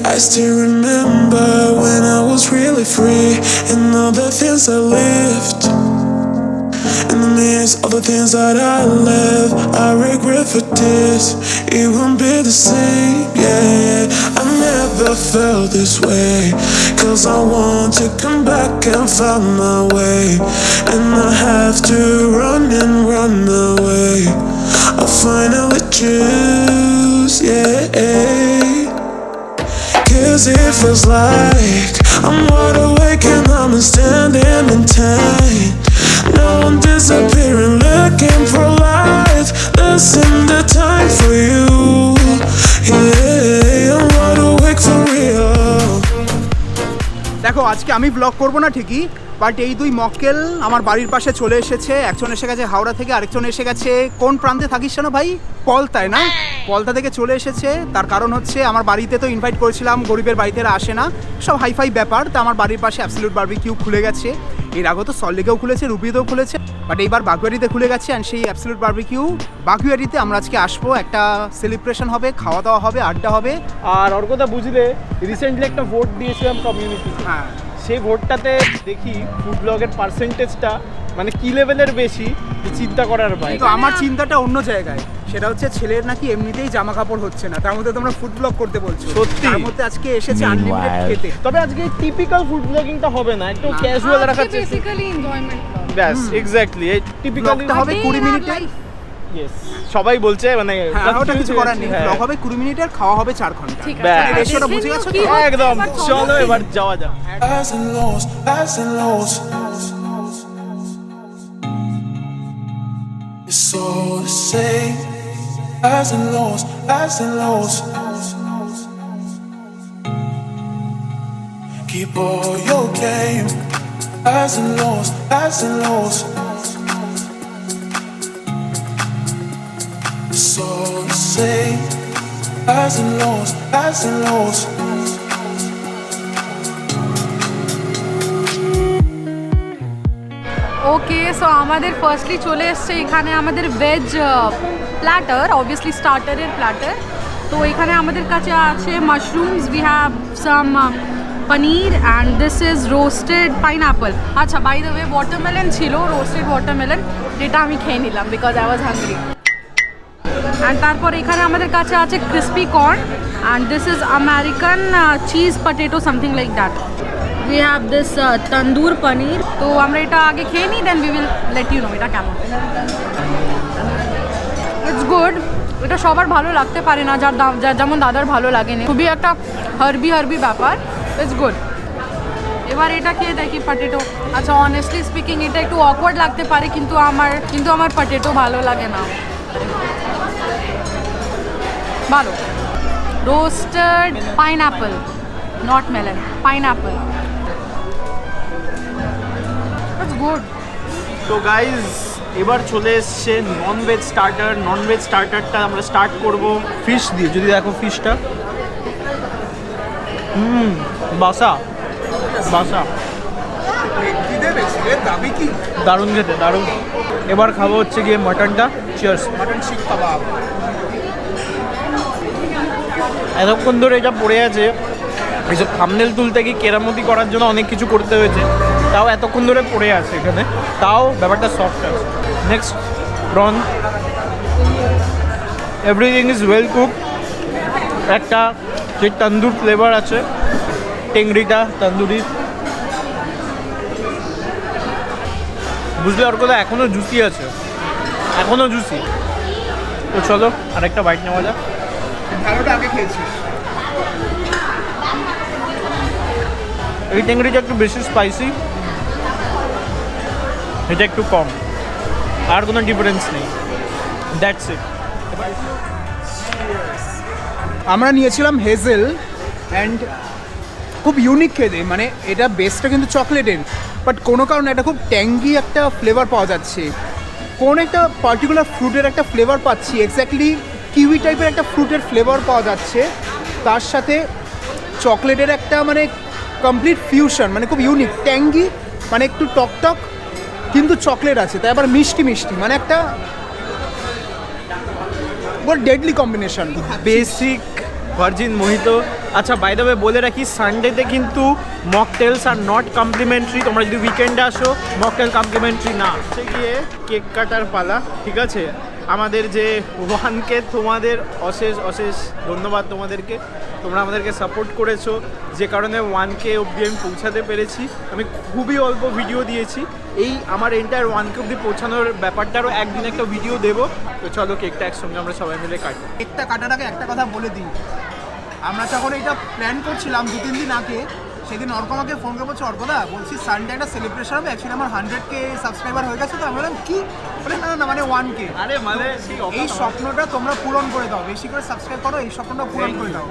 I still remember when I was really free and all the things I lived. In the midst of the things that I left, I regret for this. It won't be the same, yeah. I never felt this way, 'cause I want to come back and find my way. And I have to run and run away. I finally choose, yeah. 'Cause it feels like I'm wide awake and I'm standing in time. No one disappearing, looking for light. Listen the time for you. Yeah, I'm wide awake for real. দেখো আজকে আমি blog করব না ঠিকই, but এই দুই মক্কেল আমার বাড়ির পাশে চলে এসেছে। একজন এসে গেছে হাওড়া থেকে, আরেকজন এসে গেছে কোন প্রান্তে থাকিস না ভাই, পলতায় না, পলতা থেকে চলে এসেছে। তার কারণ হচ্ছে আমার বাড়িতে তো ইনভাইট করেছিলাম, গরিবের বাড়িতে আসে না, সব হাইফাই ব্যাপার। তো আমার বাড়ির পাশে অ্যাবসলিউট বারবিকিউ খুলে গেছে। এর আগে তো সল্টলেকেও খুলেছে, রুবিতেও খুলেছে, বাট এইবার বাগুয়ারিতে খুলে গেছে। অ্যান্ড সেই অ্যাবসলিউট বারবিকিউ বাগুয়ারিতে আমরা আজকে আসবো, একটা সেলিব্রেশন হবে, খাওয়া দাওয়া হবে, আড্ডা হবে। আর ওর কথা বুঝলে রিসেন্টলি একটা ভোট দিয়েছিলাম কমিউনিটি, হ্যাঁ সেই ভোটটাতে দেখি ফুড ব্লগের পার্সেন্টেজটা মানে কি লেভেলের বেশি, চিন্তা করার বাইরে। কিন্তু আমার চিন্তাটা অন্য জায়গায়, সেটা হচ্ছে ছেলের নাকি এমনিতেই জামা কাপড় হচ্ছে না, তার মধ্যে তোমরা ফুড ব্লগ করতে বলছো। সত্যি তার মধ্যে আজকে এসেছে আনলিমিটেড খেতে। তবে আজকে টিপিক্যাল ফুড ব্লগিংটা হবে না, একটু ক্যাজুয়াল রাখার চেষ্টা। Basically enjoyment blog. ব্যাস এক্স্যাক্টলি, এই টিপিক্যালি হবে 20 মিনিটে। ইয়েস, সবাই বলছে মানে ওটা কিছু করার নেই, ব্লগ হবে 20 মিনিটের, খাওয়া হবে 4 ঘন্টা। ঠিক ব্যাস। আছে, রেশিওটা বুঝে গেছো তো? একদম, চলো এবার যাওয়া যাক। Highs and lows, highs and lows. It's all the same. Highs and lows, highs and lows. Keep all your game. Highs and lows, highs and lows. It's all the same. Highs and lows, highs and lows. Okay, so আমাদের firstly চলে এসছে এখানে আমাদের veg platter, obviously স্টার্টারের platter. তো এখানে আমাদের কাছে আছে mushrooms, we have some paneer and this is roasted pineapple. আচ্ছা, বাই দ্য ওয়ে ওয়াটারমেলন ছিল, রোস্টেড ওয়াটারমেলন, যেটা আমি খেয়ে নিলাম because I was hungry. And তারপর এখানে আমাদের কাছে আছে crispy corn and this is American cheese potato something like that. We have this tandoor paneer. তো আমরা এটা আগে খেয়ে নিই, then we will let you know এটা কেমন। ইটস গুড, এটা সবার ভালো লাগতে পারে না, যার যেমন দাদার ভালো লাগেনি, খুবই একটা হার্বি ব্যাপার। It's good. এবার এটা খেয়ে দেখি পটেটো। আচ্ছা, অনেস্টলি স্পিকিং এটা একটু অকওয়ার্ড লাগতে পারে, কিন্তু আমার পটেটো ভালো লাগে না। ভালো। Roasted pineapple, not melon, pineapple. Good. তো গাইজ এবার চলে এসছে ননভেজ স্টার্টার। ননভেজ স্টার্টারটা আমরা স্টার্ট করব ফিশ দিয়ে। যদি দেখো ফিশটা, বাসা দারুণ খেতে, দারুণ। এবার খাবো হচ্ছে গিয়ে মাটনটা। চিয়ার্স। মাটন শিক কাবাব। এতক্ষণ ধরে এটা পড়ে আছে, এইসব থাম্বনেল তুলতে গিয়ে কেরামতি করার জন্য অনেক কিছু করতে হয়েছে, তাও এতক্ষণ ধরে পড়ে আছে এখানে, তাও ব্যাপারটা সফট আছে। Next prawn, everything is well cook. একটা যে তন্দুর ফ্লেভার আছে, টেংরিটা তন্দুরি, বুঝলে ওর কথা এখনও জুসি আছে, এখনও জুসি। তো চলো আরেকটা বাইট নেওয়া যাক। ভালোটা আগে খেয়েছি। এই টেংরিটা একটু বেশি স্পাইসি, এটা একটু কম, আর কোনো ডিফারেন্স নেই। That's it. আমরা নিয়েছিলাম হেজেল অ্যান্ড খুব ইউনিক খেতে, মানে এটা বেসটা কিন্তু চকলেটের, বাট কোনো কারণে এটা খুব ট্যাঙ্গি একটা ফ্লেভার পাওয়া যাচ্ছে, কোন একটা পার্টিকুলার ফ্রুটের একটা ফ্লেভার পাচ্ছি, এক্স্যাক্টলি কিউই টাইপের একটা ফ্রুটের ফ্লেভার পাওয়া যাচ্ছে, তার সাথে চকলেটের একটা মানে কমপ্লিট ফিউশন, মানে খুব ইউনিক ট্যাঙ্গি, মানে একটু টক কিন্তু চকলেট আছে, তাই আবার মিষ্টি মানে একটা deadly combination. Basic virgin mojito আচ্ছা বাই দ্য ওয়ে বলে রাখি সানডেতে কিন্তু মকটেলস আর নট কমপ্লিমেন্টারি, তোমরা যদি উইকেন্ডে আসো মকটেল কমপ্লিমেন্টারি না। হচ্ছে গিয়ে কেক কাটার পালা, ঠিক আছে? আমাদের যে 1K তোমাদের অশেষ অশেষ ধন্যবাদ তোমাদেরকে, তোমরা আমাদেরকে সাপোর্ট করেছো, যে কারণে 1K অবধি আমি পৌঁছাতে পেরেছি। আমি খুবই অল্প ভিডিও দিয়েছি, এই আমার এন্টায়ার 1K অবধি পৌঁছানোর ব্যাপারটারও একদিন একটা ভিডিও দেবো। তো চলো কেকটা একসঙ্গে আমরা সবাই মিলে কাটি। কেকটা কাটার আগে একটা কথা বলে দিই, আমরা যখন এটা প্ল্যান করছিলাম 2-3 দিন আগে, সেদিন অর্ক আমাকে ফোন করে বলছে, অর্কদা বলছি সানডে একটা সেলিব্রেশন হবে, অ্যাকচুয়ালি আমার 100K সাবস্ক্রাইবার হয়ে গেছে। তো আমি বললাম কি, বলে না না মানে 1K। আরে মানে এই স্বপ্নটা তোমরা পূরণ করে দাও, বেশি করে সাবস্ক্রাইব করো, এই স্বপ্নটা পূরণ করে দাও।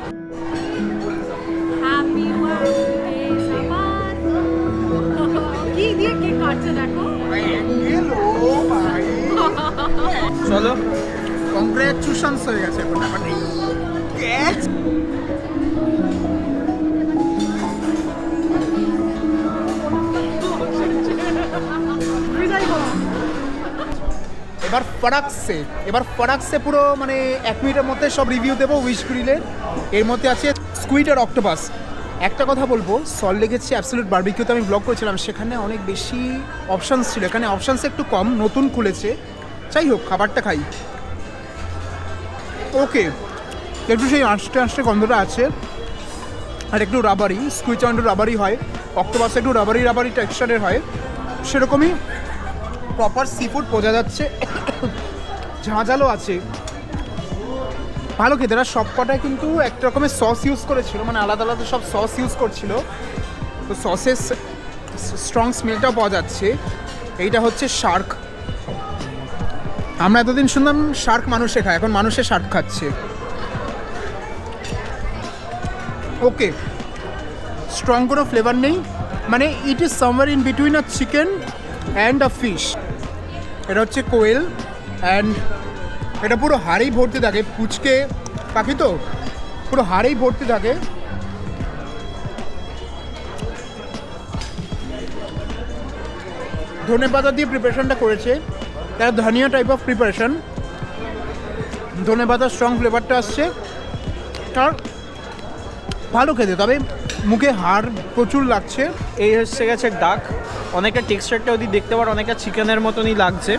হ্যাপি বার্থডে সাবার। কি দিয়ে কেক কাটছে দেখো। চলো কংগ্রেচুলেশনস হয়ে গেছে এখন ব্যাপারটা। এবার ফরাক্সে পুরো মানে 1 মিনিটের মধ্যে সব রিভিউ দেবো উইশ গ্রিলের। এর মধ্যে আছে স্কুইড আর অক্টোপাস। একটা কথা বলবো, সল্ট লেগেছে অ্যাবসলিউট বারবিকিউতে আমি ব্লগ করেছিলাম, সেখানে অনেক বেশি অপশানস ছিল, এখানে অপশানস একটু কম, নতুন খুলেছে। যাই হোক খাবারটা খাই। ওকে, একটু সেই আঁশটে আঁশটে গন্ধটা আছে, আর একটু রাবারি, স্কুইচ একটু রাবারি হয়, অক্টোপাস একটু রাবারি টেক্সচারের হয়, সেরকমই প্রপার সি ফুড বোঝা যাচ্ছে। ঝাঁঝালও আছে, ভালো খেতে। এরা সব কটায় কিন্তু একটা রকমের সস ইউজ করেছিল, মানে আলাদা আলাদা সব সস ইউজ করছিল, তো সসের স্ট্রং স্মেলটাও পাওয়া যাচ্ছে। এইটা হচ্ছে শার্ক। আমরা এতদিন শুনলাম শার্ক মানুষে খায়, এখন মানুষে শার্ক খাচ্ছে। ওকে, স্ট্রং কোনো ফ্লেভার নেই, মানে it is somewhere in between a chicken and a fish. এটা হচ্ছে কোয়েল, অ্যান্ড এটা পুরো হাড়েই ভর্তি থাকে, পুচকে পাখি তো পুরো হাড়েই ভর্তি থাকে। ধনেপাতা দিয়ে প্রিপারেশনটা করেছে, তারা ধনিয়া টাইপ অফ প্রিপারেশন, ধনেপাতার স্ট্রং ফ্লেভারটা আসছে, আর ভালো খেতে, তবে মুখে হাড় প্রচুর লাগছে। এই হচ্ছে গেছে ডাক, অনেকটা টেক্সচারটা যদি দেখতে পারো অনেকটা চিকেনের মতনই লাগছে।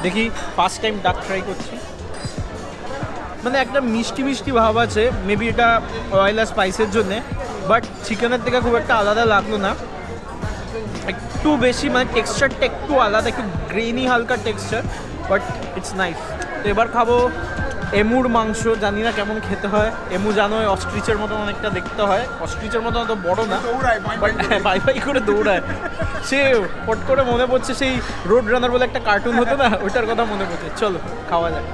দেখি ফার্স্ট টাইম ডাক ট্রাই করছি, মানে একটা মিষ্টি মিষ্টি ভাব আছে, মেবি এটা অয়েল আর স্পাইসের জন্যে, বাট চিকেনের থেকে খুব একটা আলাদা লাগলো না, একটু বেশি মানে টেক্সচারটা একটু আলাদা, একটু গ্রেনি হালকা টেক্সচার, বাট ইটস নাইস। তো এবার খাবো এমুর মাংস, জানি না কেমন খেতে হয়। এমু জানো অস্ট্রিচের মতন অনেকটা দেখতে হয়, অস্ট্রিচের মতন অত বড় না, বাই বাই করে দৌড়ায়। সে পট করে মনে পড়ছে সেই রোড রানার বলে একটা কার্টুন হতো না, ওইটার কথা মনে পড়ছে। চলো খাওয়া যায়।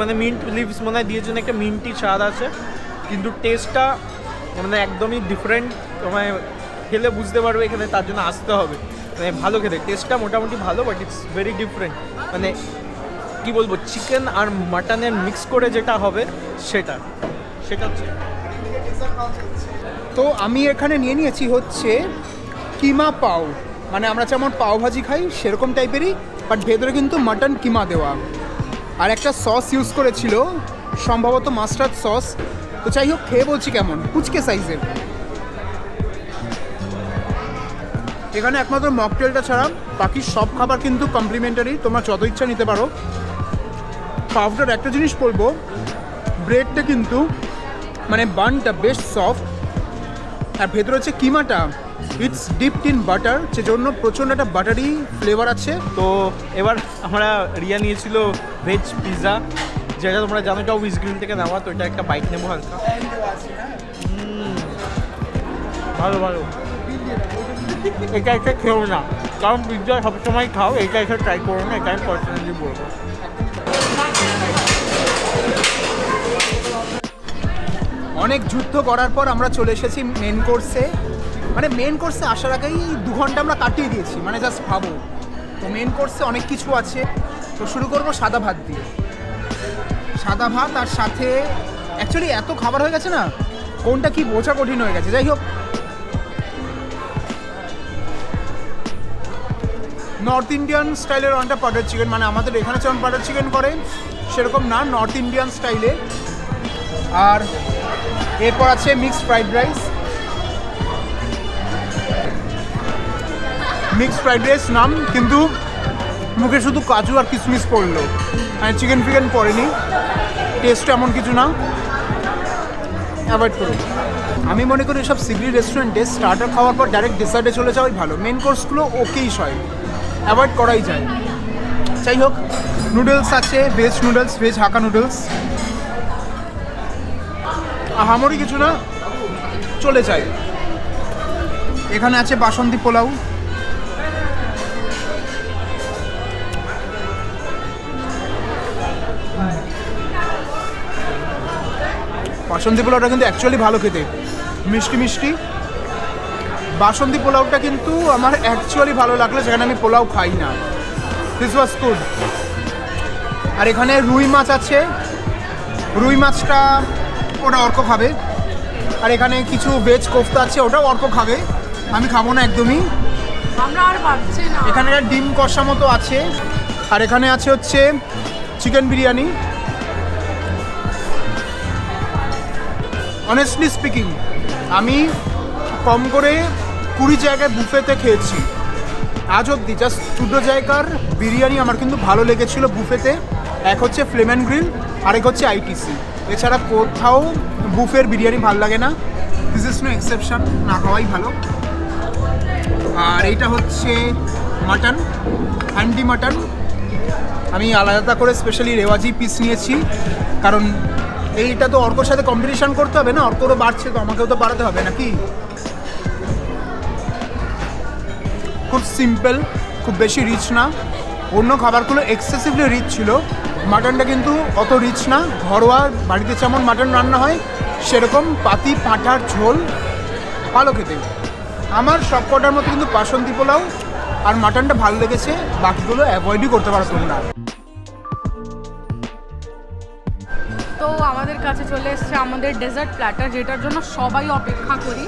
মানে মিন্ট লিভস মনে হয় দিয়েছেন, একটা মিন্টি স্বাদ আছে, কিন্তু টেস্টটা মানে একদমই ডিফারেন্ট। মানে খেলে বুঝতে পারবে, এখানে তার জন্য আসতে হবে। মানে ভালো খেতে, টেস্টটা মোটামুটি ভালো, বাট ইটস ভেরি ডিফারেন্ট। মানে কি বলবো, চিকেন আর মাটনের মিক্স করে যেটা হবে সেটা হচ্ছে। তো আমি এখানে নিয়ে নিয়েছি হচ্ছে কিমা পাও, মানে আমরা যেমন পাও ভাজি খাই সেরকম টাইপেরই, বাট ভেতরে কিন্তু মাটন কিমা দেওয়া, আর একটা সস ইউজ করেছিল সম্ভবত মাস্টার্ড সস। তো যাই হোক খেয়ে বলছি কেমন, কুচকে সাইজের। এখানে একমাত্র মকটেলটা ছাড়া বাকি সব খাবার কিন্তু কমপ্লিমেন্টারি, তোমরা যত ইচ্ছা নিতে পারো। পাউডার একটা জিনিস বলবো, ব্রেডটা কিন্তু মানে বানটা বেশ সফট, আর ভেতরে হচ্ছে কিমাটা ইটস ডিপড ইন বাটার, যে জন্য প্রচণ্ড একটা বাটারি ফ্লেভার আছে। তো এবার আমরা রিয়া নিয়েছিল ভেজ পিৎজা, যেটা তোমরা জানো এটা উইজ গ্রিল থেকে নেওয়া, তো এটা একটা বাইট নেবো হালকা। ভালো ভালো, এটা এসে খেও না, কারণ পিৎজা সবসময় খাও, এটা এসে ট্রাই করো না, এটা আমি পার্সোনালি বলবো। অনেক যুদ্ধ করার পর আমরা চলে এসেছি মেন কোর্সে। মানে মেন কোর্সে আসার আগেই 2 ঘন্টা আমরা কাটিয়ে দিয়েছি, মানে জাস্ট ভাবো। তো মেন কোর্সে অনেক কিছু আছে, তো শুরু করবো সাদা ভাত দিয়ে। সাদা ভাত আর সাথে অ্যাকচুয়ালি এত খাবার হয়ে গেছে না, কোনটা কি বোঝা কঠিন হয়ে গেছে। যাই হোক, নর্থ ইন্ডিয়ান স্টাইলের অনেকটা বাটার চিকেন, মানে আমাদের এখানে যেমন বাটার চিকেন করে সেরকম না, নর্থ ইন্ডিয়ান স্টাইলে। আর এরপর আছে mixed fried rice. Mixed fried rice নাম, কিন্তু মুখে শুধু কাজু আর কিশমিশ পড়লো, মানে চিকেন ফিকেন পড়েনি। টেস্ট এমন কিছু না, অ্যাভয়েড করুন। আমি মনে করি সব সিগড়ি রেস্টুরেন্টে স্টার্টার খাওয়ার পর ডাইরেক্ট ডেসার্টে চলে যাওয়াই ভালো। মেন কোর্সগুলো ওকেই হয়, অ্যাভয়েড করাই যায়। যাই হোক, নুডলস আছে, veg noodles, veg hakka noodles, আহামরি কিছু না, চলে যায়। এখানে আছে বাসন্তী পোলাও, বাসন্তী পোলাওটা কিন্তু অ্যাকচুয়ালি ভালো খেতে, মিষ্টি মিষ্টি। বাসন্তী পোলাওটা কিন্তু আমার অ্যাকচুয়ালি ভালো লাগলো, যেখানে আমি পোলাও খাই না। This was good. আর এখানে রুই মাছ আছে, রুই মাছটা ওটা অর্ক খাবে। আর এখানে কিছু ভেজ কোফতা আছে, ওটাও অর্ক খাবে, আমি খাবো না একদমই। আমরা আর পাচ্ছি না। এখানে একটা ডিম কষা মতো আছে। আর এখানে আছে হচ্ছে চিকেন বিরিয়ানি। অনেস্টলি স্পিকিং, আমি কম করে 20 জায়গায় বুফেতে খেয়েছি আজ অবধি। জাস্ট 2 জায়গার বিরিয়ানি আমার কিন্তু ভালো লেগেছিলো বুফেতে। এক হচ্ছে ফ্লেম অ্যান্ড গ্রিল, আরেক হচ্ছে আইটিসি। এছাড়া কোথাও বুফের বিরিয়ানি ভালো লাগে না। দিস ইজ নো এক্সেপশন, না খাওয়াই ভালো। আর এইটা হচ্ছে মাটন, হ্যান্ডি মাটন। আমি আলাদা করে স্পেশালি রেওয়াজি পিস নিয়েছি, কারণ এইটা তো অর্কর সাথে কম্পিটিশান করতে হবে না, অর্করও বাড়ছে তো আমাকেও তো বাড়াতে হবে নাকি। খুব সিম্পল, খুব বেশি রিচ না। অন্য খাবারগুলো এক্সেসিভলি রিচ ছিল, মাটনটা কিন্তু অত রিচ না। ঘরোয়া বাড়িতে যেমন মাটন রান্না হয় সেরকম পাতি পাঁঠার ঝোল, ভালো খেতে। আমার সব কটার মতো কিন্তু বাসন্তী পোলাও আর মাটনটা ভালো লেগেছে, বাকিগুলো অ্যাভয়েডই করতে পারো তোমরা। তো আমাদের কাছে চলে এসছে আমাদের ডেজার্ট প্ল্যাটার, যেটার জন্য সবাই অপেক্ষা করি।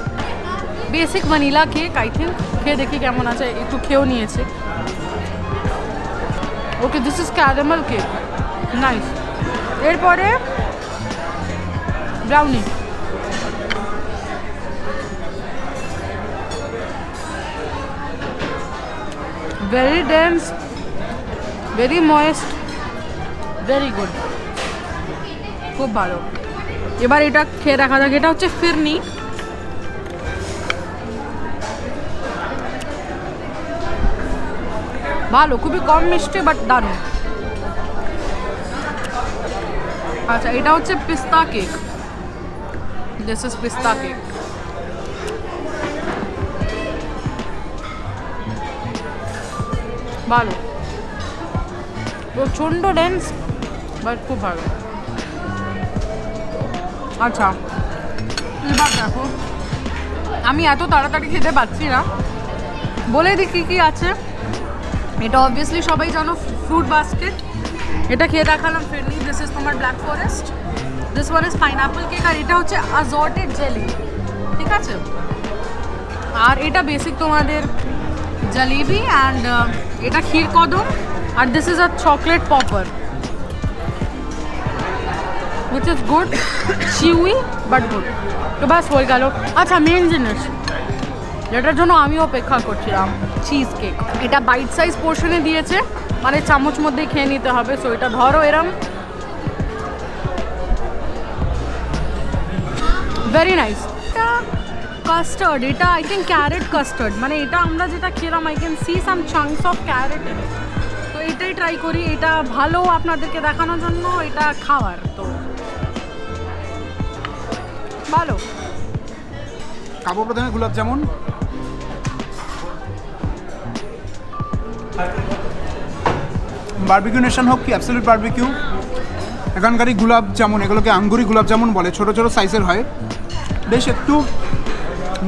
Basic vanilla cake, I think খেয়ে দেখি কেমন আছে, একটু খেয়েও নিয়েছে। Okay, this is caramel cake, nice. এরপরে brownie, very dense, very moist, very good, খুব ভালো। এবার এটা খেয়ে দেখা যাক। এটা হচ্ছে ফিরনি, ভালো, খুবই কম মিষ্টি বাট দারুণ। আচ্ছা, এটা হচ্ছে পিস্তা কেক, দিস ইজ পিস্তা কেক। ভালো, প্রচণ্ড ডেন্স বাট খুব ভালো। আচ্ছা, এবার দেখো, আমি এত তাড়াতাড়ি খেতে পাচ্ছি না, বলে দিই কী কী আছে। এটা অবভিয়াসলি সবাই জানো, ফ্রুট বাস্কেট, এটা খেয়ে দেখালাম ফিরনি। দিস ইজ তোমার black forest, this one is pineapple cake, আর এটা হচ্ছে অ্যাসর্টেড জেলি, ঠিক আছে। আর এটা বেসিক তোমাদের জলেবি, অ্যান্ড এটা ক্ষীর কদম, আর this is a chocolate popper which is good, chewy but good. তো বাস হয়ে গেল। আচ্ছা, মেন জিনিস যেটার জন্য আমি অপেক্ষা করছিলাম, চিজ কেক। এটা বাইট সাইজ পোর্শনে দিয়েছে, মানে চামচ মধ্যে খেয়ে নিতে হবে। সো এটা ধরো এরম, ভেরি নাইস। এটা কাস্টার্ড, এটা আই থিঙ্ক ক্যারেট কাস্টার্ড, মানে এটা আমরা যেটা খেলাম I can see some chunks of carrot in it. তো এটাই ট্রাই করি, এটা ভালো আপনাদেরকে দেখানোর জন্য, এটা খাওয়ার তো ভালো। খাবো প্রথমে গোলাপ জামুন। বারবিকিউ নেশন হোক কি অ্যাবসলিউট বারবিকিউ, এখানকারই গোলাপ জামুন, এগুলোকে আঙ্গুরি গোলাপ জামুন বলে, ছোটো ছোটো সাইজের হয়। বেশ একটু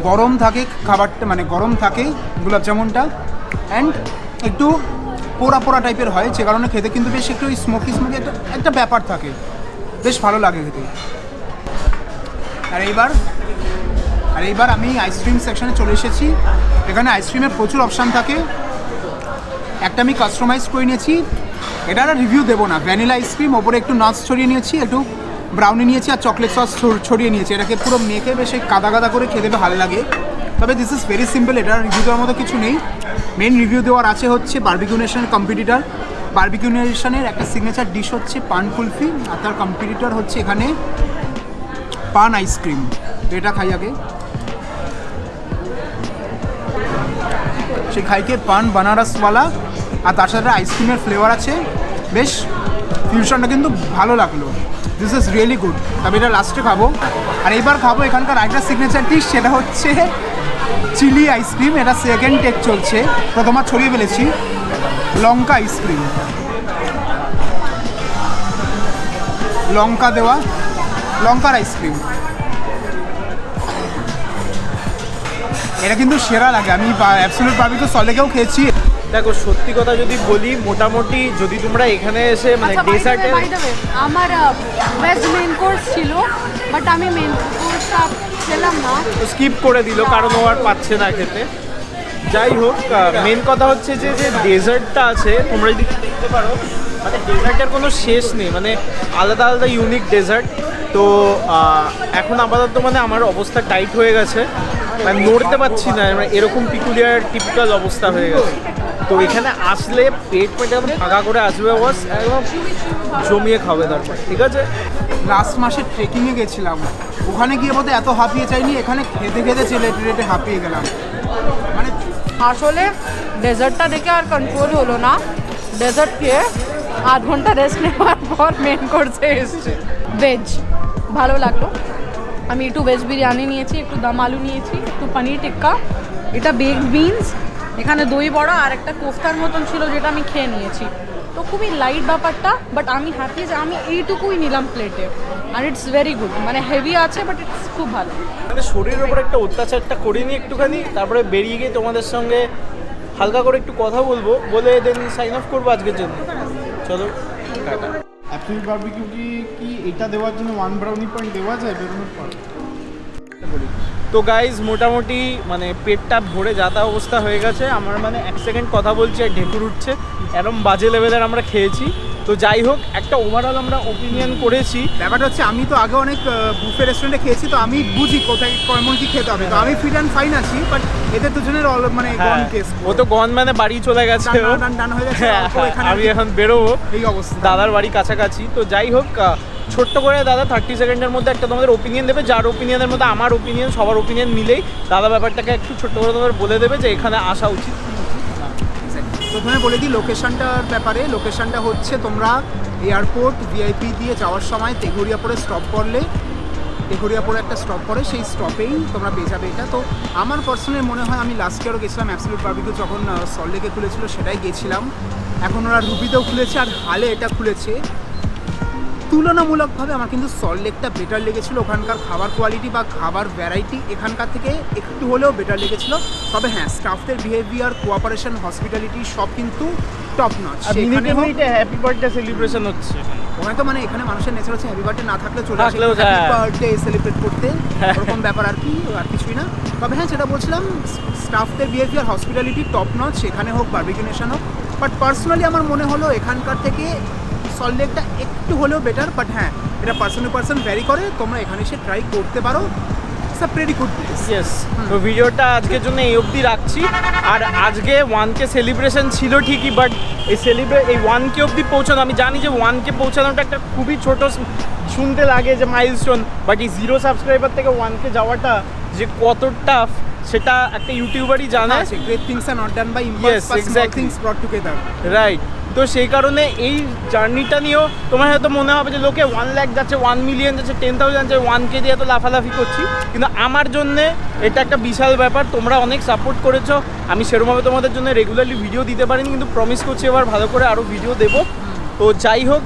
গরম থাকে খাবারটা, মানে গরম থাকে গোলাপ জামুনটা, অ্যান্ড একটু পোড়া পোড়া টাইপের হয়, যে কারণে খেতে কিন্তু বেশ একটু স্মোকি স্মোকি একটা ব্যাপার থাকে, বেশ ভালো লাগে খেতে। আর এইবার আমি আইসক্রিম সেকশনে চলে এসেছি। এখানে আইসক্রিমের প্রচুর অপশান থাকে। একটা আমি কাস্টমাইজ করে নিয়েছি, এটা একটা রিভিউ দেবো না, ভ্যানিলা আইসক্রিম, ওপরে একটু নাটস ছড়িয়ে নিয়েছি, একটু ব্রাউনি নিয়েছি আর চকলেট সস ছড়িয়ে নিয়েছি। এটাকে পুরো মেখে বেশ কাদা কাদা করে খেতে ভালো লাগে। তবে দিস ইজ ভেরি সিম্পল, এটা রিভিউ দেওয়ার মতো কিছু নেই। মেন রিভিউ দেওয়ার আছে হচ্ছে বারবিকিউ নেশনের কম্পিটিটার। বারবিকিউ নেশনের একটা সিগনেচার ডিশ হচ্ছে পান কুলফি, আর তার কম্পিটিটর হচ্ছে এখানে পান আইসক্রিম। তো এটা খাই আগে। সেই খাইকে পান বানারসওয়ালা আর তার সাথে আইসক্রিমের ফ্লেভার আছে, বেশ ফিউশনটা কিন্তু ভালো লাগলো। This is really good. তবে এটা লাস্টে খাবো। আর এইবার খাবো এখানকার আরেকটা সিগনেচার ডিশ, সেটা হচ্ছে চিলি আইসক্রিম। এটা সেকেন্ড টেক চলছে, প্রথমবার ছড়িয়ে ফেলেছি। লঙ্কা আইসক্রিম, লঙ্কা দেওয়া লঙ্কার আইসক্রিম, এটা কিন্তু সেরা লাগে। আমি অ্যাবসলিউট বারবিকিউ সল্টলেকেও খেয়েছি। দেখো সত্যি কথা যদি বলি, মোটামুটি যদি তোমরা এখানে এসে মানে ডেজার্টে, আমার ভেজ মেন কোর্স ছিল, বাট আমি মেন কোর্সটা খেলাম না, স্কিপ করে দিল কারণ ও আর পাচ্ছে না খেতে। যাই হোক, মেন কথা হচ্ছে যে ডেজার্টটা আছে তোমরা যদি দেখতে পারো, মানে ডেজার্টের কোনো শেষ নেই, মানে আলাদা আলাদা ইউনিক ডেজার্ট। তো এখন আপাতত মানে আমার অবস্থা টাইট হয়ে গেছে, মানে নড়তে পারছি না, মানে এরকম পিকুলিয়ার টিপিক্যাল অবস্থা হয়ে গেছে। তো এখানে আসলে পেট একদম ফাঁকা করে আসবে, বস একদম জমিয়ে খাবে তারপর, ঠিক আছে? লাস্ট মাসে ট্রেকিংয়ে গেছিলাম, ওখানে গিয়ে বোধহয় এত হাঁপিয়ে চাইনি, এখানে খেতে খেতে রেটে হাঁপিয়ে গেলাম। মানে আসলে ডেজার্টটা দেখে আর কন্ট্রোল হলো না। ডেজার্ট খেয়ে আধ ঘন্টা রেস্ট নেওয়ার পর মেন কোর্সে এসেছি। ভেজ ভালো লাগলো। আমি একটু ভেজ বিরিয়ানি নিয়েছি, একটু দম আলু নিয়েছি, একটু পনির টিক্কা, এটা বেকড বিনস, এখানে দই বড়া আর একটা কোফতার মতন ছিল যেটা আমি খেয়ে নিয়েছি। তো খুবই লাইট ব্যাপারটা, বাট আমি হ্যাপি যে আমি এইটুকুই নিলাম প্লেটে। আর ইটস ভেরি গুড, মানে হেভি আছে বাট ইটস খুব ভালো। মানে শরীরের উপর একটা অত্যাচারটা করে নিই একটুখানি, তারপরে বেরিয়ে গিয়ে তোমাদের সঙ্গে হালকা করে একটু কথা বলবো, বলে দেন সাইন অফ করবো আজকের জন্য। চলো টাটা। অ্যাপল বারবিকিউ কি এটা দেওয়ার জন্য 1 ব্রাউনি পয়েন্ট দেওয়া যায় বেরোনোর পর? তো গাইজ মোটামুটি মানে পেটটা ভরে যাতা অবস্থা হয়ে গেছে আমার, মানে 1 সেকেন্ড কথা বলছি আর ঢেকুর উঠছে, এরকম বাজে লেভেলের আমরা খেয়েছি। তো যাই হোক, একটা ওভারঅল আমরা ওপিনিয়ন করেছি। ব্যাপারটা হচ্ছে আমি তো আগে অনেক বুফে রেস্টুরেন্টে খেয়েছি, তো আমি বুঝি কোথায় কেমন কি খেতে হবে। তো আমি ফিট অ্যান্ড ফাইন আছি, বাট এদের দুজনের মানে গন কেস। ও তো গন মানে বাড়ি চলে গেছে, ডান হয়ে গেছে। আমি এখন বেরোবো, এই অবস্থা। দাদার বাড়ি কাছাকাছি। তো যাই হোক, ছোট্ট করে দাদা 30 সেকেন্ডের মধ্যে একটা তোমাদের ওপিনিয়ন দেবে, যার ওপিনিয়নের মধ্যে আমার ওপিনিয়ন, সবার ওপিনিয়ন মিলেই দাদা ব্যাপারটাকে একটু ছোট্ট করে তোমাদের বলে দেবে যে এখানে আসা উচিত। প্রথমে বলে দিই লোকেশনটার ব্যাপারে। লোকেশনটা হচ্ছে তোমরা এয়ারপোর্ট ভিআইপি দিয়ে যাওয়ার সময় তেঘরিয়াপুরে স্টপ করলে, তেঘরিয়াপুরে একটা স্টপ করে, সেই স্টপেই তোমরা পেয়ে যাবে এটা। তো আমার পার্সোনালি মনে হয়, আমি লাস্ট ইয়ারও গেছিলাম অ্যাবসলিউট বারবিকিউ, যখন সল্টলেকে খুলেছিল সেটাই গেছিলাম। এখন ওরা রুবিতেও খুলেছে আর হালে এটা খুলেছে। তুলনামূলকভাবে আমার কিন্তু সল্টলেকটা বেটার লেগেছিলো। ওখানকার খাবার কোয়ালিটি বা খাবার ভ্যারাইটি এখানকার থেকে একটু হলেও বেটার লেগেছিলো। তবে হ্যাঁ, স্টাফদের বিহেভিয়ার, কোঅপারেশন, হসপিটালিটি সব কিন্তু top notch. Happy birthday celebration হচ্ছে ওখানে তো মানে এখানে মানুষের নেচার হচ্ছে হ্যাপি বার্থডে না থাকলে চলে আসে থাকলেও হ্যাপি বার্থডে সেলিব্রেট করতে, ওরকম ব্যাপার আর কি, আর কিছুই না। তবে হ্যাঁ, যেটা বলছিলাম, স্টাফদের বিহেভিয়ার, হসপিটালিটি টপ নচ, সেখানে হোক বারবিকিউ নেশন হোক। বাট পার্সোনালি আমার মনে হলো এখানকার থেকে সল্টলেকটা একটু হলেও বেটার। বাট হ্যাঁ, এটা পার্সন টু পার্সন ভ্যারি করে, তোমরা এখানে এসে ট্রাই করতে পারো। It's a pretty good place. Yes. তো ভিডিওটা আজকের জন্য এই অবধি রাখছি। আর আজকে 1K সেলিব্রেশন ছিল ঠিকই, বাট এই 1K অবধি পৌঁছানো, আমি জানি যে 1K পৌঁছানোটা একটা খুবই ছোট শুনতে লাগে যে মাইলস্টোন, বাট এই 0 সাবস্ক্রাইবার থেকে 1K যাওয়াটা যে কত টাফ সেটা একটা ইউটিউবারই জানে। Great things are not done by Yes, impulse, but small exactly. Things brought together. Right. তো সেই কারণে এই জার্নিটা নিয়েও তোমার হয়তো মনে হবে যে লোকে 1 লাখ যাচ্ছে, 1 মিলিয়ন যাচ্ছে, 10,000 যাচ্ছে, 1K দিয়ে এত লাফালাফি করছি, কিন্তু আমার জন্যে এটা একটা বিশাল ব্যাপার। তোমরা অনেক সাপোর্ট করেছো, আমি সেরকমভাবে তোমাদের জন্য রেগুলারলি ভিডিও দিতে পারিনি, কিন্তু প্রমিস করছি এবার ভালো করে আরও ভিডিও দেবো। তো যাই হোক,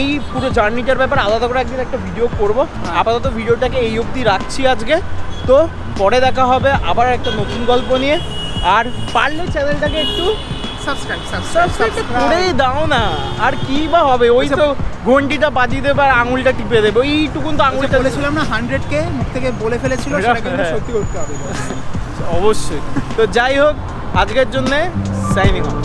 এই পুরো জার্নিটার ব্যাপার আলাদা করে একদিন একটা ভিডিও করব। আপাতত ভিডিওটাকে এই অবধি রাখছি আজকে। তো পরে দেখা হবে আবার একটা নতুন গল্প নিয়ে। আর পারলে চ্যানেলটাকে একটু সাবস্ক্রাইব করেই দাও না, আর কি বা হবে, ওই তো ঘন্টিটা বাজিয়ে দেবে আর আঙুলটা টিপে দেবে, ওইটুকুন তো আঙুলটা। বলেছিলাম না 100K মুখ থেকে বলে ফেলেছিল, সেটা কিন্তু সত্যি করতে হবে অবশ্যই। তো যাই হোক, আজকের জন্যে সাইনিং অফ।